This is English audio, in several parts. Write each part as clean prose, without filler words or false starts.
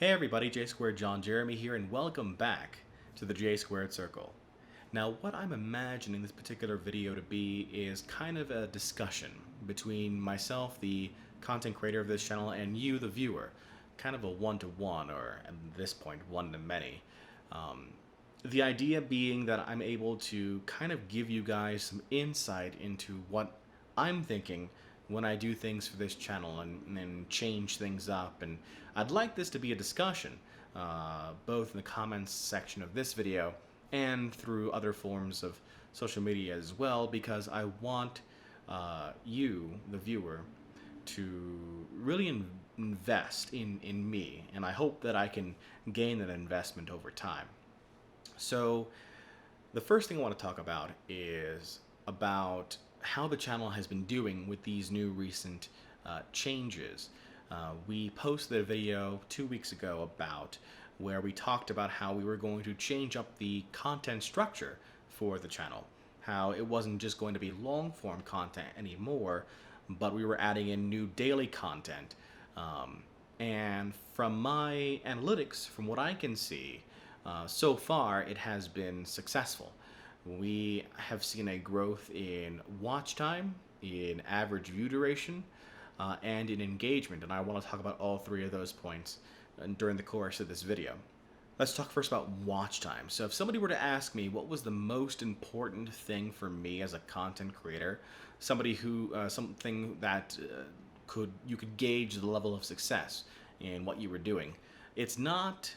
Hey everybody, J John Jeremy here, and welcome back to the JSquaredCircle. Now, what I'm imagining this particular video to be is kind of a discussion between myself, the content creator of this channel, and you, the viewer. Kind of a one-to-one, or at this point, one-to-many. The idea being that I'm able to kind of give you guys some insight into what I'm thinking when I do things for this channel and change things up. And I'd like this to be a discussion, both in the comments section of this video and through other forms of social media as well, because I want you, the viewer, to really invest in me, and I hope that I can gain that investment over time. So the first thing I want to talk about is about how the channel has been doing with these new recent changes. We posted a video 2 weeks ago about where we talked about how we were going to change up the content structure for the channel, how it wasn't just going to be long form content anymore, but we were adding in new daily content. And from my analytics, from what I can see, so far it has been successful. We have seen a growth in watch time, in average view duration, and in engagement, and I want to talk about all three of those points during the course of this video. Let's talk first about watch time. So if somebody were to ask me what was the most important thing for me as a content creator, somebody who something that you could gauge the level of success in what you were doing, it's not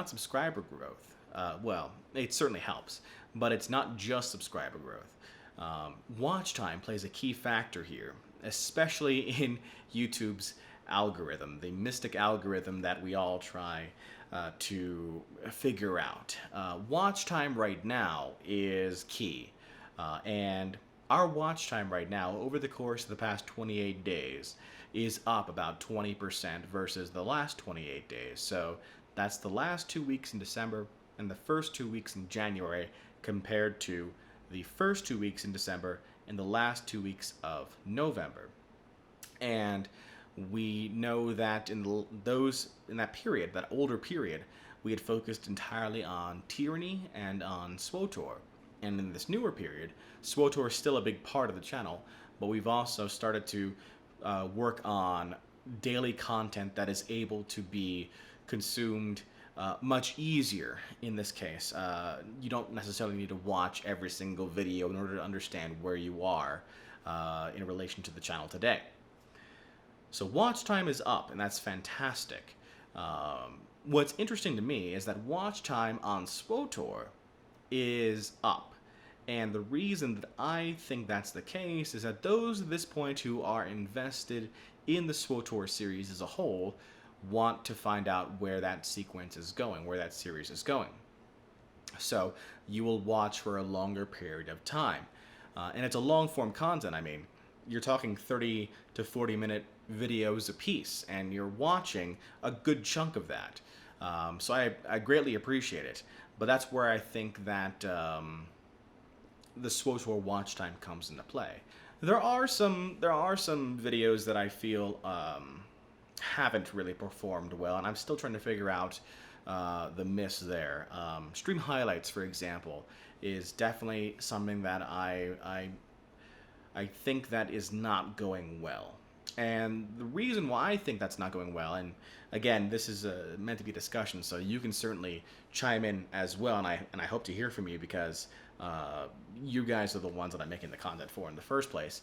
subscriber growth. Well, it certainly helps, but it's not just subscriber growth. Watch time plays a key factor here, especially in YouTube's algorithm, the mystic algorithm that we all try to figure out. Watch time right now is key, and our watch time right now over the course of the past 28 days is up about 20% versus the last 28 days. So that's the last 2 weeks in December and the first 2 weeks in January compared to the first 2 weeks in December and the last 2 weeks of November. And we know that in that period, that older period, we had focused entirely on Tyranny and on SWTOR. And in this newer period, SWTOR is still a big part of the channel, but we've also started to work on daily content that is able to be consumed much easier in this case. You don't necessarily need to watch every single video in order to understand where you are in relation to the channel today. So watch time is up, and that's fantastic. What's interesting to me is that watch time on SWTOR is up. And the reason that I think that's the case is that those at this point who are invested in the SWTOR series as a whole want to find out where that sequence is going, where that series is going. So you will watch for a longer period of time. And it's a long form content. I mean, you're talking 30 to 40 minute videos a piece, and you're watching a good chunk of that. So I greatly appreciate it. But that's where I think that the SWTOR watch time comes into play. There are some videos that I feel haven't really performed well, and I'm still trying to figure out the miss there. Stream highlights, for example, is definitely something that I think that is not going well. And the reason why I think that's not going well, and again, this is meant to be a discussion, so you can certainly chime in as well, and I hope to hear from you, because you guys are the ones that I'm making the content for in the first place.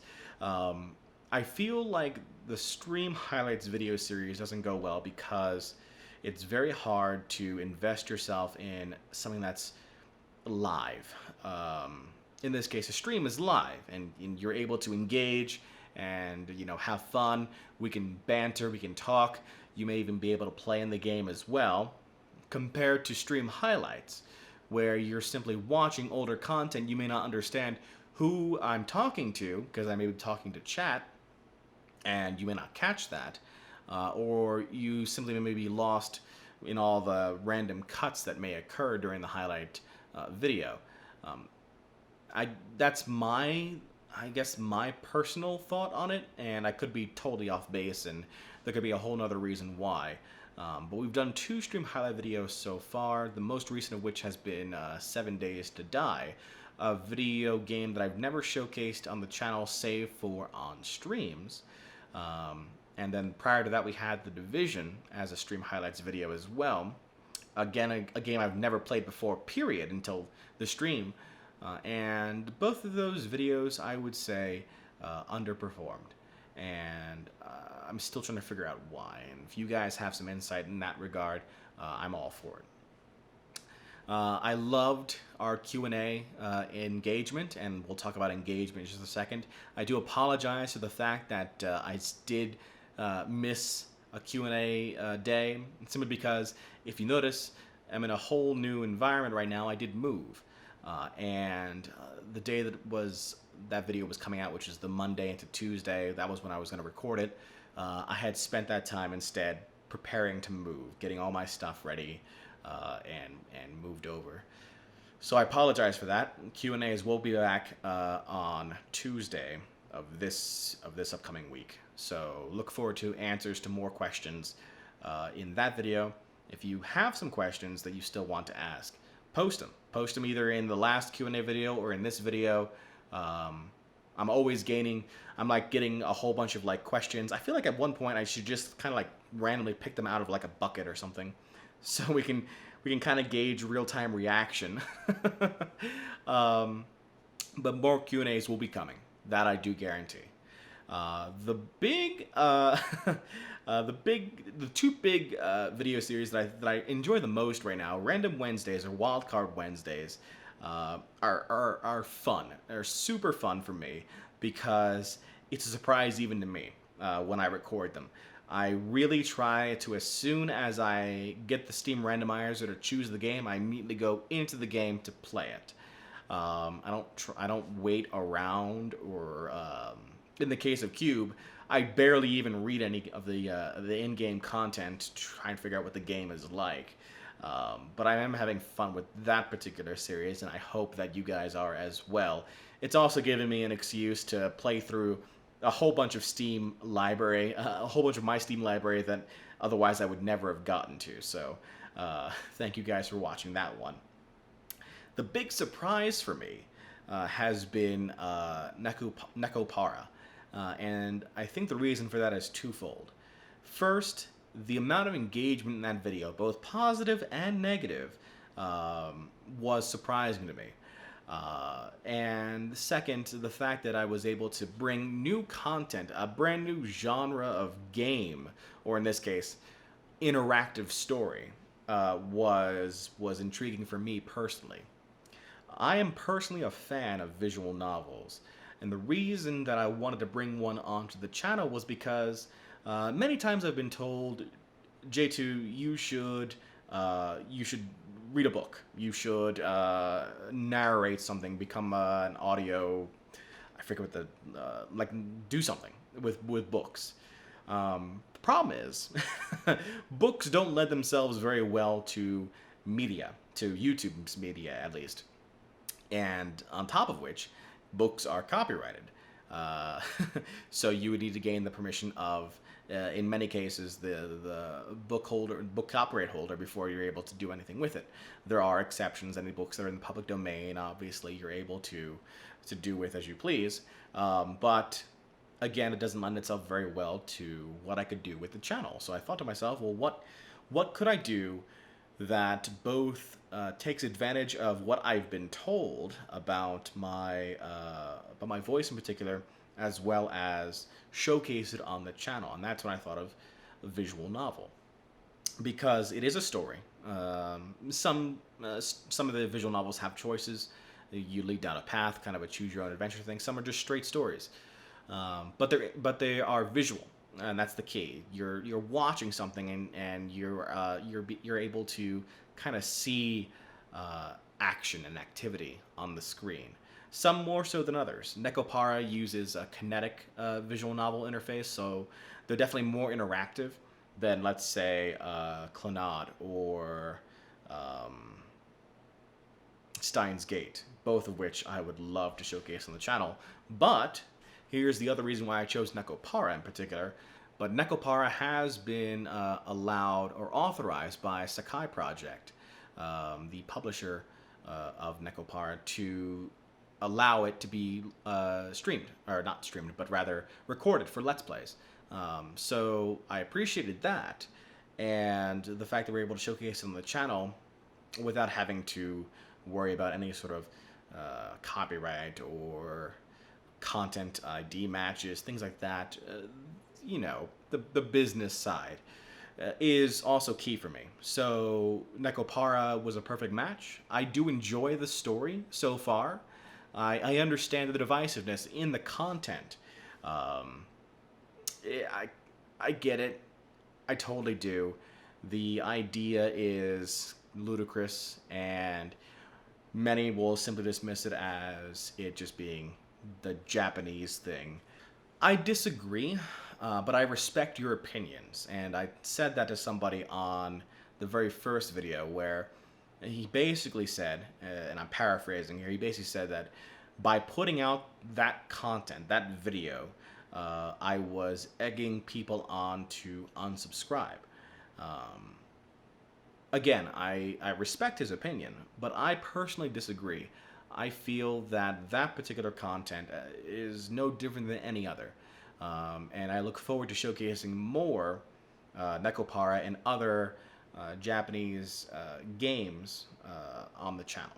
I feel like the stream highlights video series doesn't go well because it's very hard to invest yourself in something that's live. In this case, a stream is live, and you're able to engage and have fun. We can banter, we can talk. You may even be able to play in the game as well, compared to stream highlights, where you're simply watching older content. You may not understand who I'm talking to, because I may be talking to chat, and you may not catch that, or you simply may be lost in all the random cuts that may occur during the highlight video. That's my personal thought on it, and I could be totally off base, and there could be a whole nother reason why. But we've done 2 stream highlight videos so far, the most recent of which has been 7 Days to Die, a video game that I've never showcased on the channel save for on streams. And then prior to that, we had The Division as a stream highlights video as well. Again, a game I've never played before, period, until the stream. And both of those videos, I would say, underperformed. And I'm still trying to figure out why. And if you guys have some insight in that regard, I'm all for it. I loved our Q&A engagement, and we'll talk about engagement in just a second. I do apologize for the fact that I did miss a Q&A day, simply because, if you notice, I'm in a whole new environment right now. I did move, and the day that video was coming out, which is the Monday into Tuesday, that was when I was going to record it. I had spent that time instead preparing to move, getting all my stuff ready, and moved over. So I apologize for that. Q&As will be back on Tuesday of this upcoming week. So look forward to answers to more questions in that video. If you have some questions that you still want to ask, post them. Post them either in the last Q&A video or in this video. I'm always getting a whole bunch of questions. I feel like at one point I should just kind of randomly pick them out of a bucket or something, so we can kind of gauge real-time reaction. But more Q&As will be coming. That I do guarantee. The two big video series that I enjoy the most right now, Random Wednesdays or Wildcard Wednesdays, are fun. They're super fun for me because it's a surprise even to me when I record them. I really try to, as soon as I get the Steam randomizer to choose the game, I immediately go into the game to play it. I don't wait around, or in the case of Cube, I barely even read any of the in-game content to try and figure out what the game is like. But I am having fun with that particular series, and I hope that you guys are as well. It's also given me an excuse to play through a whole bunch of Steam library, a whole bunch of my Steam library that otherwise I would never have gotten to. So thank you guys for watching that one. The big surprise for me has been Nekopara. And I think the reason for that is twofold. First, the amount of engagement in that video, both positive and negative, was surprising to me. And second, the fact that I was able to bring new content, a brand new genre of game, or in this case, interactive story, was intriguing for me personally. I am personally a fan of visual novels, and the reason that I wanted to bring one onto the channel was because many times I've been told, J2, you should read a book. You should narrate something, become an audio. I forget what do something with books. The problem is, books don't lend themselves very well to media, to YouTube's media at least. And on top of which, books are copyrighted. So you would need to gain the permission of, in many cases, the book copyright holder before you're able to do anything with it. There are exceptions. Any books that are in the public domain, obviously, you're able to do with as you please. But again, it doesn't lend itself very well to what I could do with the channel. So I thought to myself, well, what could I do that both takes advantage of what I've been told about my voice in particular, as well as showcase it on the channel. And that's when I thought of a visual novel, because it is a story. Some of the visual novels have choices. You lead down a path, kind of a choose your own adventure thing. Some are just straight stories, but they are visual. And that's the key. You're watching something, and you're able to kind of see action and activity on the screen. Some more so than others. Nekopara uses a kinetic visual novel interface, so they're definitely more interactive than, let's say, Clannad or Steins Gate, both of which I would love to showcase on the channel. But here's the other reason why I chose Nekopara in particular. But Nekopara has been allowed or authorized by Sakai Project, the publisher of Nekopara, to allow it to be streamed, or not streamed, but rather recorded for Let's Plays. So I appreciated that, and the fact that we were able to showcase it on the channel without having to worry about any sort of copyright or content ID matches, things like that. You know, the business side is also key for me. So Nekopara was a perfect match. I do enjoy the story so far. I understand the divisiveness in the content. I get it. I totally do. The idea is ludicrous, and many will simply dismiss it as it just being the Japanese thing. I disagree, but I respect your opinions, and I said that to somebody on the very first video where he basically said, and I'm paraphrasing here, he basically said that by putting out that content, that video, I was egging people on to unsubscribe. Again, I respect his opinion, but I personally disagree. I feel that that particular content is no different than any other. And I look forward to showcasing more Nekopara and other Japanese games on the channel.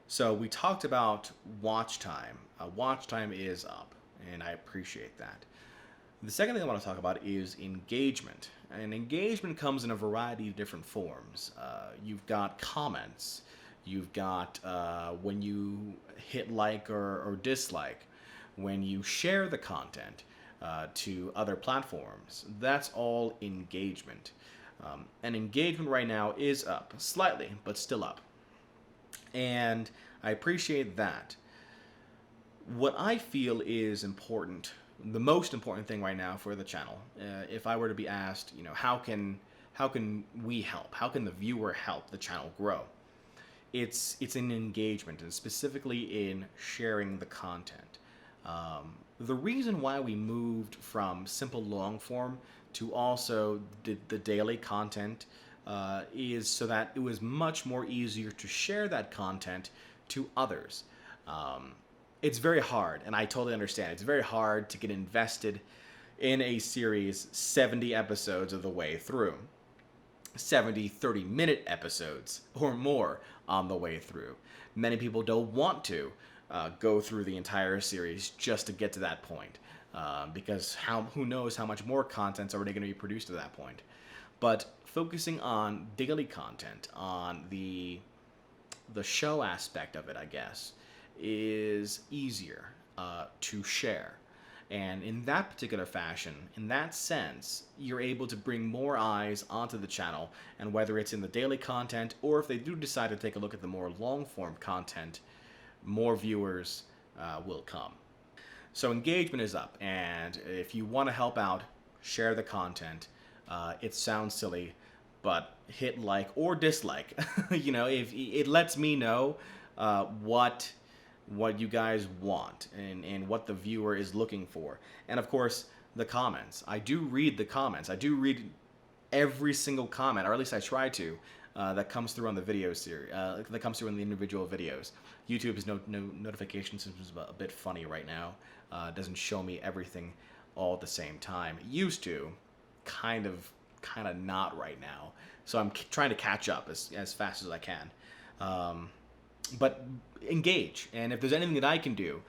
So we talked about watch time. Watch time is up, and I appreciate that. The second thing I want to talk about is engagement. And engagement comes in a variety of different forms. You've got comments. You've got when you hit like or dislike. When you share the content to other platforms. That's all engagement. And engagement right now is up. Slightly, but still up. And I appreciate that. What I feel is important, the most important thing right now for the channel, if I were to be asked, you know, how can we help? How can the viewer help the channel grow? It's in engagement, and specifically in sharing the content. The reason why we moved from simple long form to also the daily content is so that it was much more easier to share that content to others. It's very hard, and I totally understand. It's very hard to get invested in a series 70 episodes of the way through. 70 30-minute episodes or more on the way through. Many people don't want to go through the entire series just to get to that point, because who knows how much more content's already going to be produced at that point. But focusing on daily content, on the show aspect of it, I guess, is easier to share. And in that particular fashion, in that sense, you're able to bring more eyes onto the channel, and whether it's in the daily content or if they do decide to take a look at the more long-form content, more viewers will come. So engagement is up, and if you want to help out, share the content. It sounds silly, but hit like or dislike. You know, if it lets me know what you guys want and what the viewer is looking for. And of course, the comments. I do read the comments. I do read every single comment, or at least I try to, that comes through on the video series, that comes through in the individual videos. YouTube's no notification system is a bit funny right now. It doesn't show me everything all at the same time. It used to, kind of not right now. So I'm trying to catch up as fast as I can. But engage, and if there's anything that I can do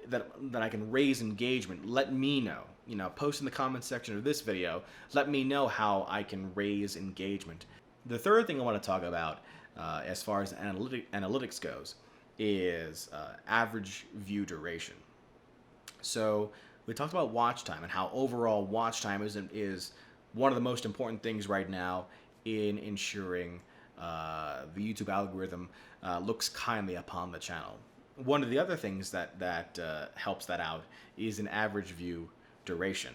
that I can raise engagement, let me know. You know, post in the comments section of this video, let me know how I can raise engagement. The third thing I want to talk about as far as analytics goes is average view duration. So we talked about watch time and how overall watch time is one of the most important things right now in ensuring the YouTube algorithm looks kindly upon the channel. One of the other things that helps that out is an average view duration.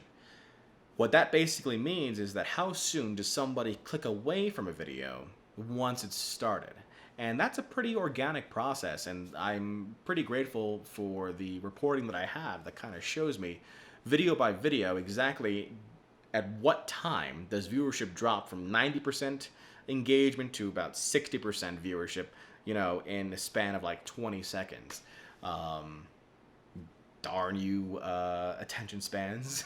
What that basically means is that how soon does somebody click away from a video once it's started? And that's a pretty organic process, and I'm pretty grateful for the reporting that I have that kind of shows me video by video, exactly at what time does viewership drop from 90% engagement to about 60% viewership, in the span of like 20 seconds. Darn you, attention spans.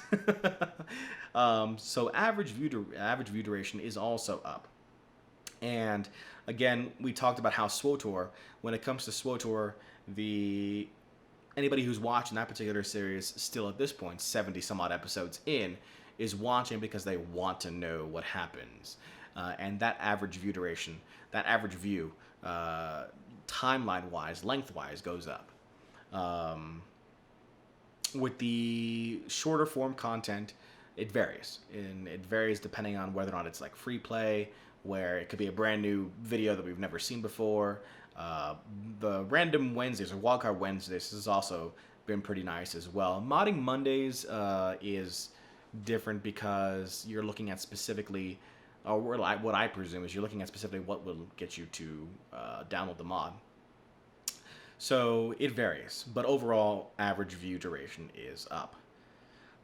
So average view duration is also up. And again, we talked about how SWOTOR, when it comes to SWOTOR, anybody who's watching that particular series still at this point, 70 some odd episodes in, is watching because they want to know what happens. And that average view duration, that average view, timeline-wise, length-wise, goes up. With the shorter form content, it varies. And it varies depending on whether or not it's like free play, where it could be a brand new video that we've never seen before. The Random Wednesdays or Wildcard Wednesdays has also been pretty nice as well. Modding Mondays is different because you're looking at specifically, or what I presume is you're looking at specifically what will get you to download the mod. So it varies, but overall average view duration is up.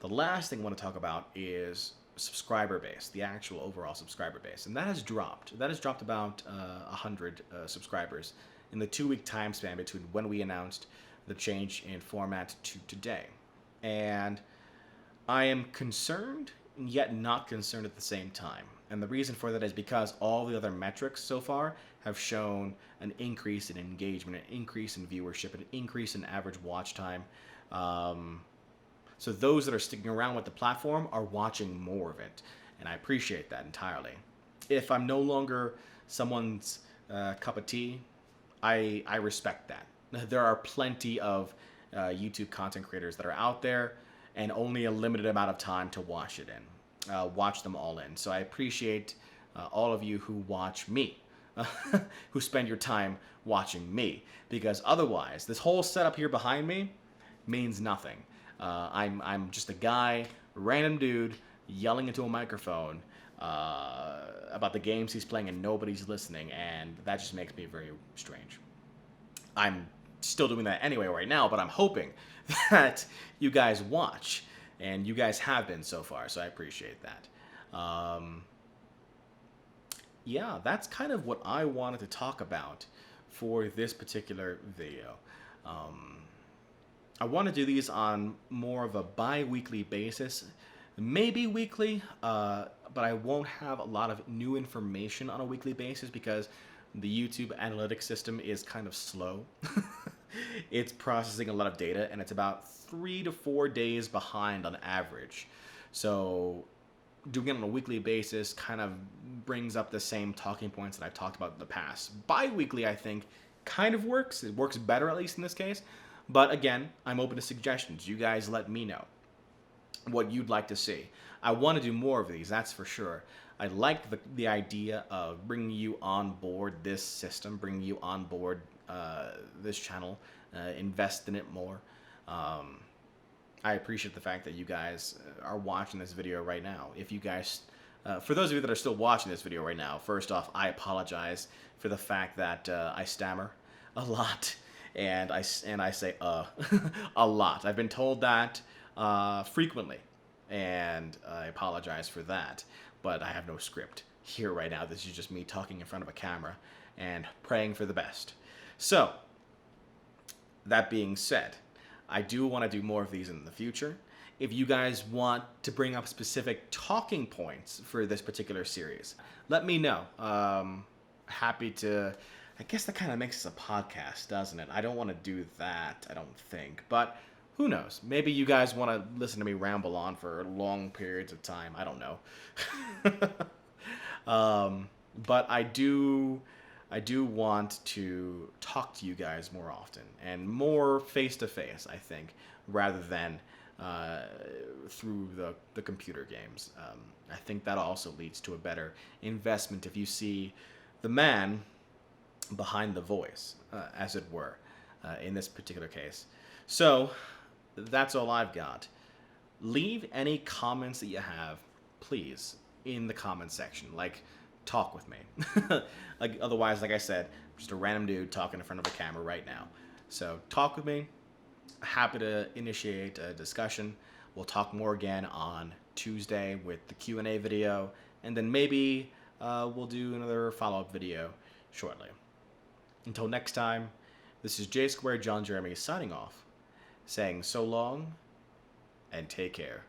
The last thing I want to talk about is subscriber base, the actual overall subscriber base, and that has dropped. That has dropped about 100 subscribers in the 2-week time span between when we announced the change in format to today. And I am concerned, yet not concerned at the same time. And the reason for that is because all the other metrics so far have shown an increase in engagement, an increase in viewership, an increase in average watch time. So those that are sticking around with the platform are watching more of it. And I appreciate that entirely. If I'm no longer someone's cup of tea, I respect that. There are plenty of YouTube content creators that are out there and only a limited amount of time to watch it in. Watch them all in. So I appreciate all of you who watch me, who spend your time watching me, because otherwise this whole setup here behind me means nothing. I'm just a guy, random dude, yelling into a microphone about the games he's playing and nobody's listening, and that just makes me very strange. I'm still doing that anyway right now, but I'm hoping that you guys watch. And you guys have been so far, so I appreciate that. Yeah, that's kind of what I wanted to talk about for this particular video. I want to do these on more of a bi-weekly basis, maybe weekly, but I won't have a lot of new information on a weekly basis because the YouTube analytics system is kind of slow. It's processing a lot of data, and it's about 3 to 4 days behind on average. So doing it on a weekly basis kind of brings up the same talking points that I've talked about in the past. Bi-weekly, I think, kind of works. It works better, at least in this case. But again, I'm open to suggestions. You guys let me know what you'd like to see. I want to do more of these, that's for sure. I like the idea of bringing you on board this system, bringing you on board this channel, invest in it more. I appreciate the fact that you guys are watching this video right now. If you guys, for those of you that are still watching this video right now, first off, I apologize for the fact that I stammer a lot, and I say a lot. I've been told that frequently, and I apologize for that. But I have no script here right now. This is just me talking in front of a camera and praying for the best. So, that being said, I do want to do more of these in the future. If you guys want to bring up specific talking points for this particular series, let me know. Happy to. I guess that kind of makes this a podcast, doesn't it? I don't want to do that, I don't think. But who knows? Maybe you guys want to listen to me ramble on for long periods of time. I don't know. But I do want to talk to you guys more often and more face-to-face, I think, rather than through the computer games. I think that also leads to a better investment if you see the man behind the voice, as it were, in this particular case. So that's all I've got. Leave any comments that you have, please, in the comment section. Like, talk with me. Otherwise, like I said, I'm just a random dude talking in front of a camera right now. So talk with me. Happy to initiate a discussion. We'll talk more again on Tuesday with the Q&A video, and then maybe we'll do another follow-up video shortly. Until next time, this is J Squared John Jeremy signing off, saying so long and take care.